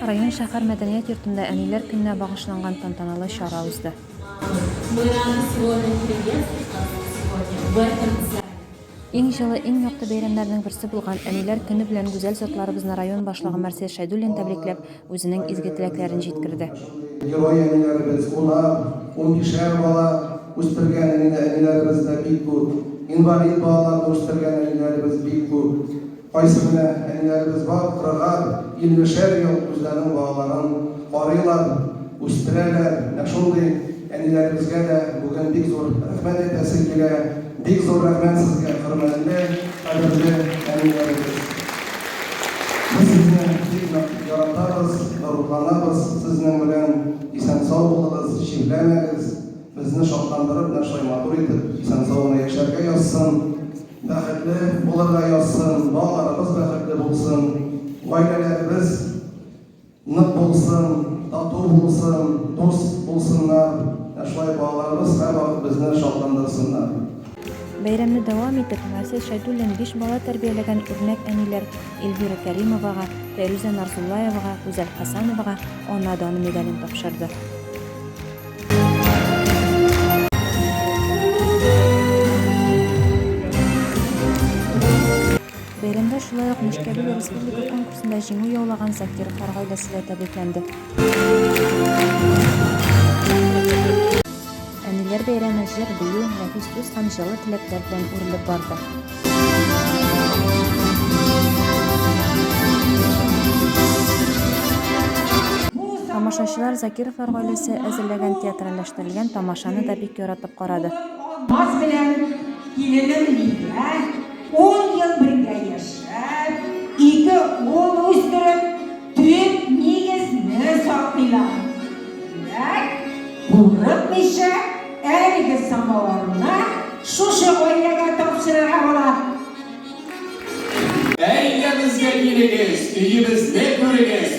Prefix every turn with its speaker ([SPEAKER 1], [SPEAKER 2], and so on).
[SPEAKER 1] Район шәһәр мәдәният йортында әниләр көненә багышланган тантаналы чара узды. Иң җылы, иң якты бәйрәмнәрнең берсе булган әниләр көне белән гүзәл затларыбызны район башлыгы Марсель Шәйдуллин тәбрикләп, үзенең изге теләкләрен җиткерде.
[SPEAKER 2] Герой әниләребез, улар, 15 бала үстергән әниләребез дә бик күп. Инвалид балаларны үстергән әниләребез бик күп. Кайсы менә әниләребез бар, 40-50 ел үзләренең балаларын карыйлар, үстерәләр. Шундый әниләребезгә дә бүген бик зур рәхмәт әйтәсе килә. Бик зур рәхмәт сезгә, хөрмәтле, кадерле әниләребез. Biz sizni bik yaratamiz, ruhlanamiz, sizning bilan isen-sog bo'lasiz, cheklanmaysiz. Bizni shodlantirib, nashay matur etib, isen-sog'ni yasharga yozsin, baxtli bo'lirga yozsin, bog'larimiz baxtli bo'lsin, oilalarimiz niq bo'lsin, tatuv bo'lsin, do'st bo'lsinlar, nashay bog'larimiz har vaqt bizni shodlantirsinlar.
[SPEAKER 1] Бәйрәмне дәвам итеп, Марсель Шәйдуллин 5 бала тәрбияләгән үрнәк әниләр Эльвира Кәримовага, Фәрүзә Нарзуллаевага, Үзәл Хәсәновага ана даны медален тапшырды. Бәйрәмдә шулай ук Нечкәбил республика конкурсында җиңү яулаган Закировлар гаиләсе дә тәбрикләнде. Әниләр бәйрәме җыр, бию, нәфис сүз һәм җылы теләкләр белән үрелеп барды. Тамашачылар Закировлар гаиләсе әзерләгән театральләштерелгән тамашаны да бик яратып карады.
[SPEAKER 3] Маз белән киленем Лилия 10 ел бергә яшәп, 2 ул үстереп, төп нигезне саклыйлар. Бурып мише әлеге самаларына шушы гаиләгә тапшырырга була.
[SPEAKER 4] Әйдәгезгә килегез, өебезне күрегез.